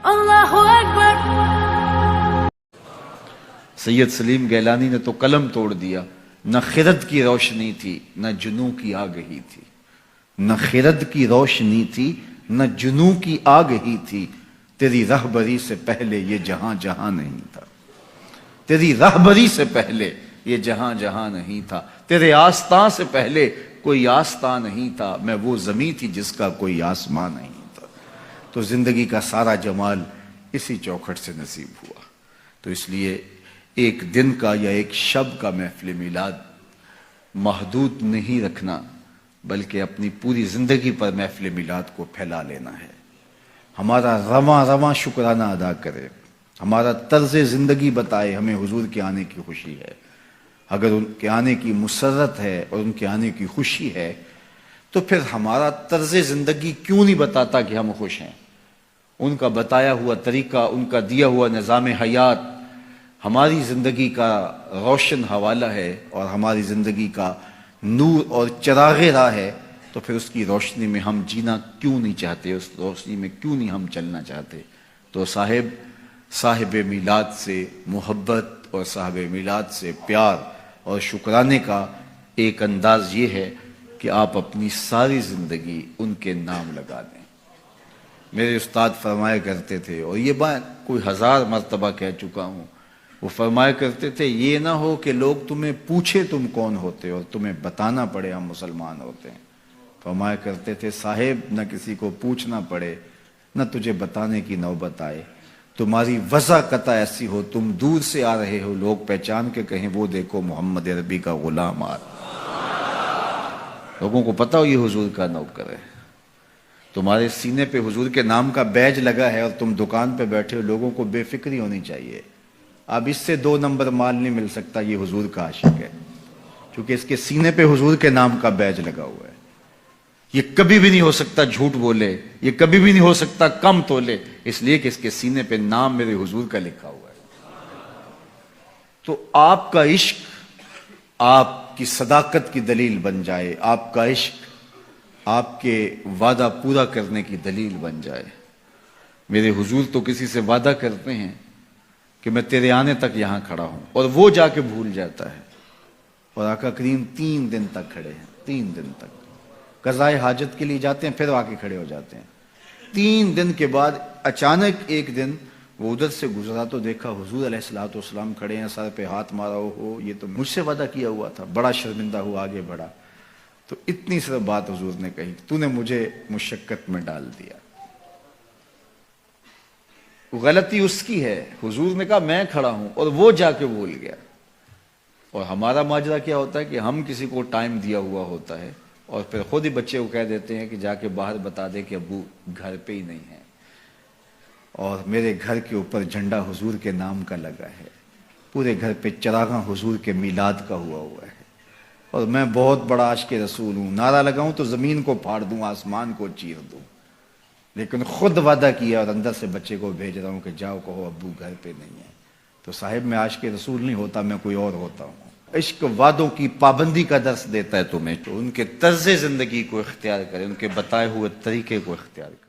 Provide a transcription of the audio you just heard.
اللہ اکبر۔ سید سلیم گیلانی نے تو قلم توڑ دیا، نہ خرد کی روشنی تھی نہ جنوں کی آگہی تھی، نہ خرد کی روشنی تھی نہ جنوں کی آگہی تھی، تیری رہبری سے پہلے یہ جہاں جہاں نہیں تھا، تیری رہبری سے پہلے یہ جہاں جہاں نہیں تھا، تیرے آستاں سے پہلے کوئی آستاں نہیں تھا، میں وہ زمیں تھی جس کا کوئی آسمان نہیں تھا۔ تو زندگی کا سارا جمال اسی چوکھٹ سے نصیب ہوا۔ تو اس لیے ایک دن کا یا ایک شب کا محفل میلاد محدود نہیں رکھنا، بلکہ اپنی پوری زندگی پر محفل میلاد کو پھیلا لینا ہے۔ ہمارا رواں رواں شکرانہ ادا کرے، ہمارا طرز زندگی بتائے ہمیں حضور کے آنے کی خوشی ہے۔ اگر ان کے آنے کی مسرت ہے اور ان کے آنے کی خوشی ہے تو پھر ہمارا طرز زندگی کیوں نہیں بتاتا کہ ہم خوش ہیں؟ ان کا بتایا ہوا طریقہ، ان کا دیا ہوا نظام حیات ہماری زندگی کا روشن حوالہ ہے اور ہماری زندگی کا نور اور چراغ راہ ہے، تو پھر اس کی روشنی میں ہم جینا کیوں نہیں چاہتے، اس روشنی میں کیوں نہیں ہم چلنا چاہتے؟ تو صاحب میلاد سے محبت اور صاحب میلاد سے پیار اور شکرانے کا ایک انداز یہ ہے کہ آپ اپنی ساری زندگی ان کے نام لگا دیں۔ میرے استاد فرمایا کرتے تھے، اور یہ بات کوئی 1000 مرتبہ کہہ چکا ہوں، وہ فرمایا کرتے تھے یہ نہ ہو کہ لوگ تمہیں پوچھے تم کون ہوتے اور تمہیں بتانا پڑے ہم مسلمان ہوتے ہیں۔ فرمایا کرتے تھے صاحب نہ کسی کو پوچھنا پڑے نہ تجھے بتانے کی نوبت آئے، تمہاری وضع قطع ایسی ہو تم دور سے آ رہے ہو، لوگ پہچان کے کہیں وہ دیکھو محمد عربی کا غلام آ رہا۔ لوگوں کو پتا ہو یہ حضور کا نوکر ہے، تمہارے سینے پہ حضور کے نام کا بیج لگا ہے اور تم دکان پہ بیٹھے ہو، لوگوں کو بے فکری ہونی چاہیے۔ اب اس سے 2 نمبر مال نہیں مل سکتا، یہ حضور کا عاشق ہے، کیونکہ اس کے سینے پہ حضور کے نام کا بیج لگا ہوا ہے۔ یہ کبھی بھی نہیں ہو سکتا جھوٹ بولے، یہ کبھی بھی نہیں ہو سکتا کم تولے، اس لیے کہ اس کے سینے پہ نام میرے حضور کا لکھا ہوا ہے۔ تو آپ کا عشق آپ کی صداقت کی دلیل بن جائے، آپ کا عشق آپ کے وعدہ پورا کرنے کی دلیل بن جائے۔ میرے حضور تو کسی سے وعدہ کرتے ہیں کہ میں تیرے آنے تک یہاں کھڑا ہوں، اور وہ جا کے بھول جاتا ہے، اور آقا کریم 3 دن تک کھڑے ہیں، 3 دن تک قضائے حاجت کے لیے جاتے ہیں، پھر آ کے کھڑے ہو جاتے ہیں۔ 3 دن کے بعد اچانک ایک دن وہ ادھر سے گزرا تو دیکھا حضور علیہ الصلوۃ والسلام کھڑے ہیں، سر پہ ہاتھ مارا ہو، یہ تو مجھ سے وعدہ کیا ہوا تھا۔ بڑا شرمندہ ہوا، آگے بڑھا تو اتنی صرف بات حضور نے کہی، تو نے مجھے مشقت میں ڈال دیا۔ غلطی اس کی ہے، حضور نے کہا میں کھڑا ہوں اور وہ جا کے بھول گیا۔ اور ہمارا ماجرا کیا ہوتا ہے کہ ہم کسی کو ٹائم دیا ہوا ہوتا ہے اور پھر خود ہی بچے کو کہہ دیتے ہیں کہ جا کے باہر بتا دے کہ ابو گھر پہ ہی نہیں ہے، اور میرے گھر کے اوپر جھنڈا حضور کے نام کا لگا ہے، پورے گھر پہ چراغاں حضور کے میلاد کا ہوا ہے، اور میں بہت بڑا عاشق رسول ہوں، نعرہ لگاؤں تو زمین کو پھاڑ دوں، آسمان کو چیر دوں، لیکن خود وعدہ کیا اور اندر سے بچے کو بھیج رہا ہوں کہ جاؤ کہو ابو گھر پہ نہیں ہے۔ تو صاحب میں عاشق رسول نہیں ہوتا، میں کوئی اور ہوتا ہوں۔ عشق وعدوں کی پابندی کا درس دیتا ہے تمہیں، تو ان کے طرز زندگی کو اختیار کرے، ان کے بتائے ہوئے طریقے کو اختیار کرے۔